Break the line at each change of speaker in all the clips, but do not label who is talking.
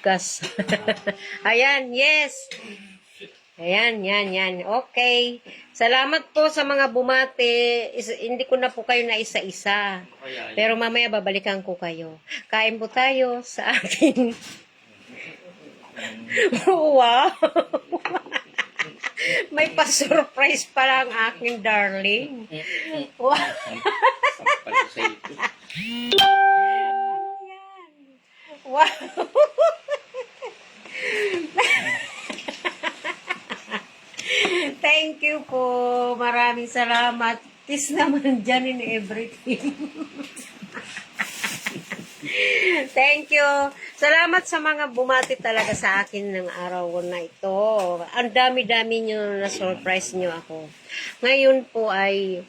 bigkas. Ayan, yes. Ayan, yan. Okay. Salamat po sa mga bumati. Hindi ko na po kayo na isa-isa. Pero mamaya babalikan ko kayo. Kain po tayo sa akin. Wow! May pa-surprise pala ang aking darling. Wow! Wow! Thank you po. Maraming salamat. Tis naman dyan in everything. Thank you. Salamat sa mga bumati talaga sa akin ng araw na ito. Ang dami-dami nyo na surprise nyo ako. Ngayon po ay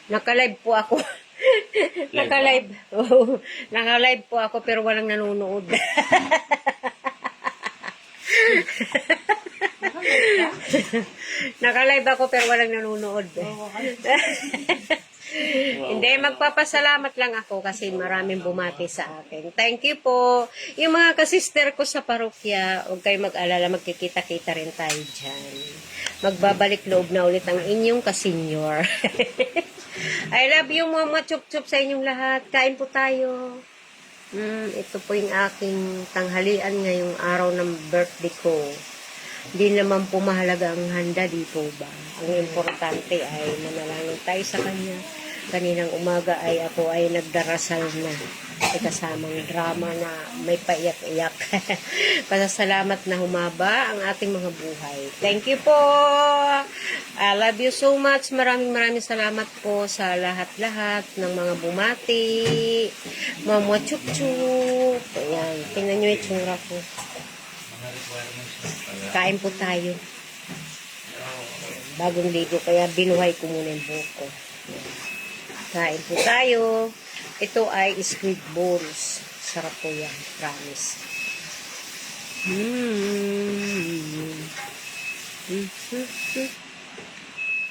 naka-live po ako. Naka-live. Oh, naka-live po ako pero walang nanonood. Naka-live ako pero walang nanonood. Hindi, magpapasalamat lang ako kasi maraming bumati sa akin. Thank you po. Yung mga kasister ko sa parokya, huwag kayo mag-alala, magkikita-kita rin tayo dyan. Magbabalik loob na ulit ang inyong kasenyor. I love you, mama. Chup-chup sa inyong lahat. Kain po tayo. Ito po yung aking tanghalian ngayong araw ng birthday ko. Hindi naman po mahalaga ang handa, di po ba? Ang importante ay manalangin tayo sa Kanya. Kaninang umaga ay ako ay nagdarasal na. May kasamang drama na may paiyak-iyak. Pasasalamat na humaba ang ating mga buhay. Thank you po! I love you so much. Maraming salamat po sa lahat-lahat ng mga bumati. Mama chup-chup. Ayan, tingnan nyo yung tsura ko. Kain po tayo. Bagong ligo, kaya binuhay ko muna yung buhok ko. Kain po tayo. Ito ay squid balls. Sarap po yan. Promise.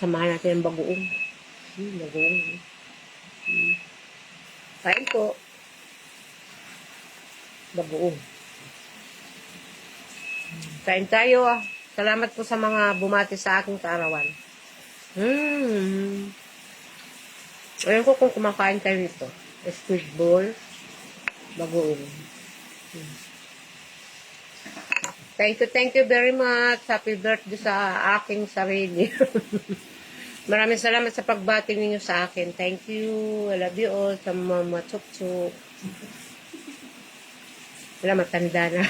Samahan natin ang bagoong. Bagoong. Kain po. Bagoong. Kain tayo. Salamat po sa mga bumati sa aking kaarawan. Ayan ko kung kumakain kayo nito. Squid ball. Bagoong. Thank you very much. Happy birthday sa aking sarili. Maraming salamat sa pagbati ninyo sa akin. Thank you. I love you all. Sa mama chup-chup. Wala, matanda na.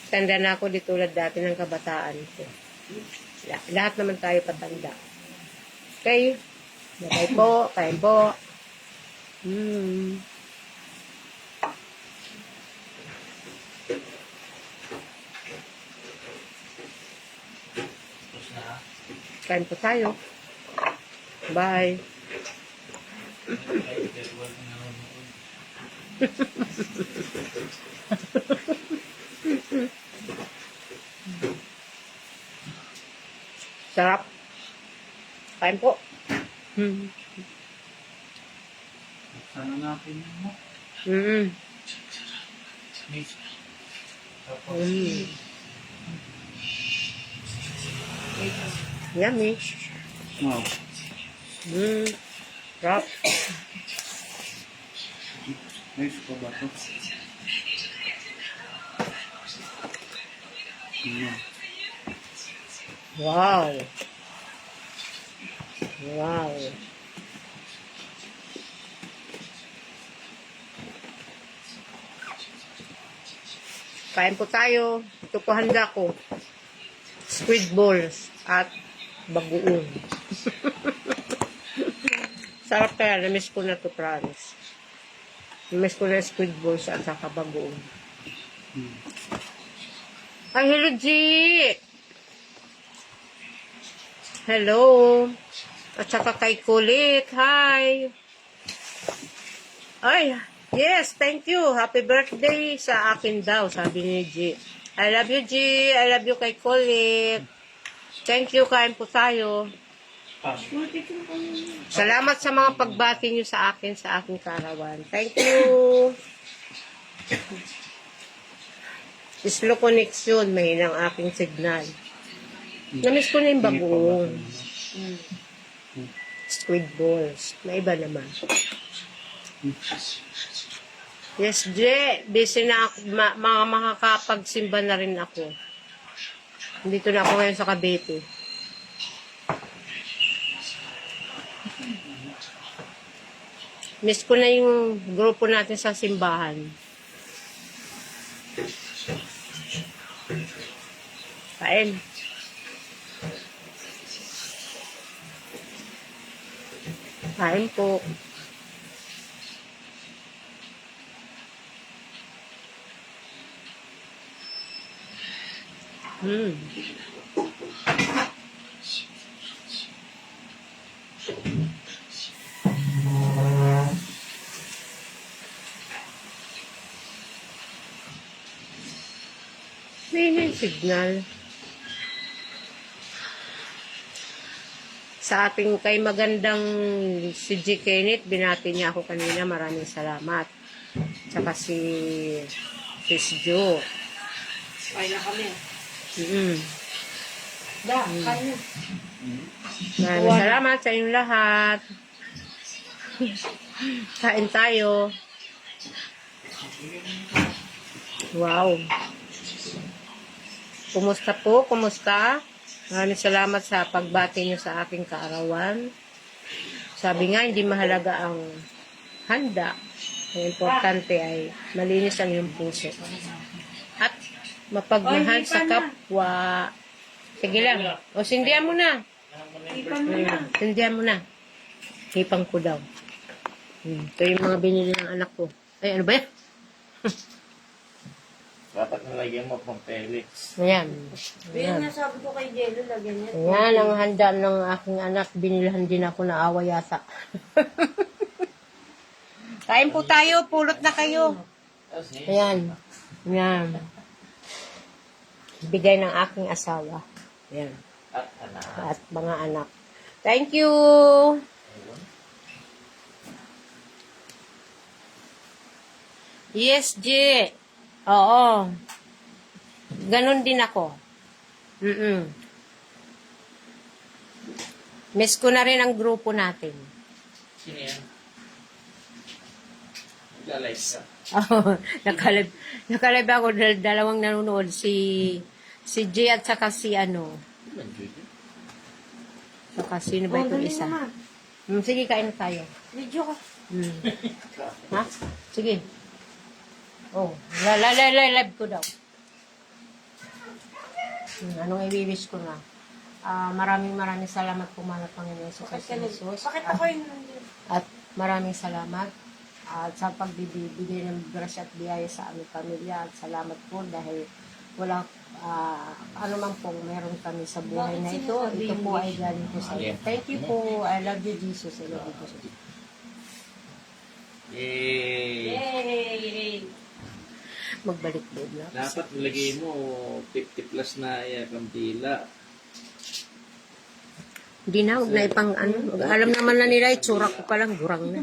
Tanda na ako di tulad dati ng kabataan ko. Lahat naman tayo patanda. Okay? Kain po. Kain po. Kain po tayo. Bye. Sarap. Kain po.
Sana natin mo.
Yummy.
Wow.
Sarap.
Nice pa ba ito?
Wow. Wow. Kain po tayo. Ito po handa ko. Squid balls at bagoong. Sarap kaya. Namiss ko na to, promise. Namiss ko na squid balls at saka bagoong. Ay, hello, G! Hello! At saka kay Kulit. Hi! Ay, yes, thank you. Happy birthday sa akin daw, sabi ni G. I love you, G. I love you kay Kulit. Thank you, kain po tayo. Salamat sa mga pagbati niyo sa akin, sa aking karawan. Thank you. Slow connection, mahina ang aking signal. Namiss ko na yung bagoong. Squid balls. May iba naman. Yes, J. Busy na ako. Mga makakapagsimba na rin ako. Dito na ako ngayon sa Cavite. Miss ko na yung grupo natin sa simbahan. Kain. Kain po. May signal. Sa ating kay magandang si G. Kenneth, binati niya ako kanina. Maraming salamat. Tsaka si Jo.
Kain na kami. Kain na.
Maraming salamat sa inyong lahat. Kain tayo. Wow. Kumusta po? Kumusta? Maraming salamat sa pagbati niyo sa aking kaarawan. Sabi nga, hindi mahalaga ang handa. Ang importante ay malinis ang iyong puso. At mapagmahal sa kapwa. Sige lang. O, sindihan mo na. Sindihan mo na. Hipang ko daw. Ito yung mga binili ng anak ko. Ay, ano ba yan?
Dapat nalagyan mo pang Felix.
Ayan.
Yun nga sabi ko kay Jello, lagyan niya.
Ayan ang handa ng aking anak. Binilhan din ako na awa yata. Kain po tayo. Pulot na kayo. Ayan. Ayan. Bigay ng aking asawa. Ayan. At mga anak. Thank you. Yes, G. Oo. Ganon din ako. Miss ko na rin ang grupo natin.
Sino yan? Nagla-live ka?
Oh, nakalive ako dahil dalawang nanonood. Si G at saka si ano. Saka sino ba itong isa? Sige, kain na tayo.
Video ka.
Ha? Sige. Oh, live ko daw. Anong i-wish ko na? Maraming salamat po mga Panginoon sa Jesus.
Bakit ako yung nandun?
At maraming salamat sa pagbibigay ng grasya at biyaya sa aming pamilya. At salamat po dahil wala man pong meron kami sa buhay na ito. Ito po ay galing po sa iyo. Thank you po. I love you, Jesus. I love you, Jesus.
Yay!
Yay!
Magbalik doon na.
Dapat nilagay mo 50 plus na ang dila.
Hindi na, huwag na ipang ano. Alam naman na nila, itsura ko palang gurang na.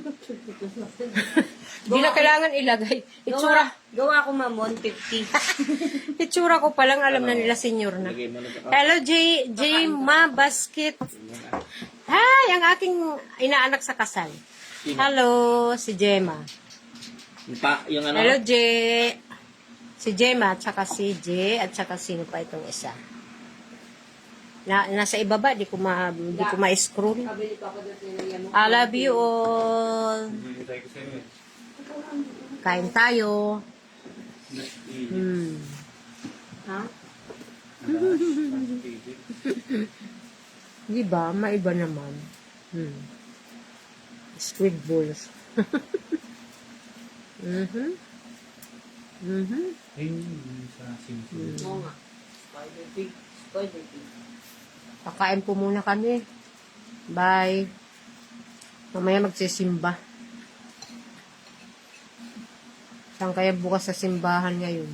Hindi na kailangan ilagay. Itsura.
Gawa ko mamon, 50.
Itsura ko palang alam na nila, senior na.
Lagay mo na
Hello, J. Ma Basket. Hi, ang aking inaanak sa kasal. Hello, si Gemma.
yung ano?
Hello, J. Si Gemma, at saka si J, at saka sino pa itong isa. Nasa ibaba, di ko ma-scroll. I love you all. Kain tayo. Ha? Di ba? Maiba naman. Squid balls.
Ayun, sa simple.
Oo nga. Spider pig.
Kakain po muna kami. Bye. Mamaya magsisimba. Saan kaya bukas sa simbahan ngayon?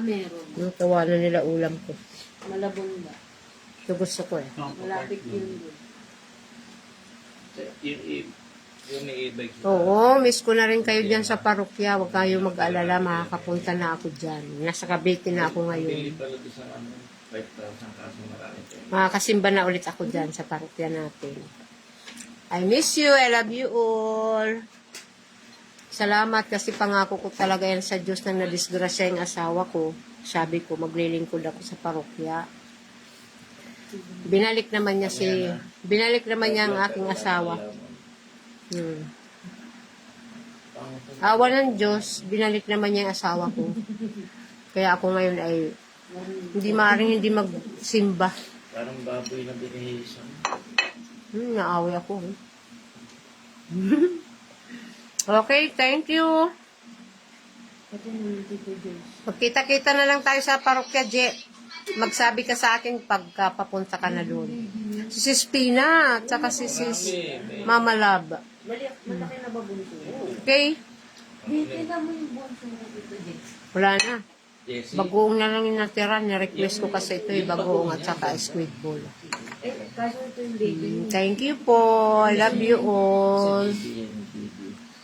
Meron.
Yung tawanan nila ulam ko.
Malabong ba?
Ito gusto ko eh.
Malapit yun doon.
Yung may e-bike.
Oo, miss ko na rin kayo dyan sa parokya. Huwag kayo mag-alala, makakapunta na ako dyan. Nasa Cavite na ako ngayon.
Bili pala doon sa 5,000 kaso marami tayo.
Makakasimba na ulit ako dyan sa parokya natin. I miss you. I love you all. Salamat kasi pangako ko talaga yan sa Diyos na nadisgrasya yung asawa ko. Sabi ko, maglilingkod ako sa parokya. Binalik naman niya ang aking asawa. Awa ng Diyos, binalik naman niya yung asawa ko. Kaya ako ngayon ay hindi magsimba.
Parang baboy na binihisan.
Naaway ako. Okay, thank you.
Ito naman dito, Diyos.
Magkita-kita na lang tayo sa parokya, Je. Magsabi ka sa akin pagka papunta ka na doon. Si Sis Pina, at saka si Sis Mama Lab.
Malaki na ba bunso?
Okay?
Tingnan mo yung bunso mo dito, Diyos.
Wala na.
Jessie.
Bagoong na lang yung natira. Ni-request ko kasi ito, bagoong at saka squid ball.
Kaso ito yung baby.
Thank you po. I love you all.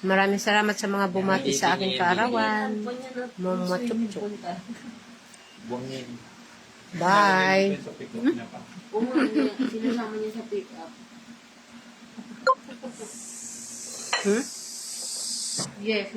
Maraming salamat sa mga bumati sa aking kaarawan. Mama Chukchuk.
Buwangin.
Bye.
Oo nga, sinasama niya sa pick-up.
Hmm?
Yes,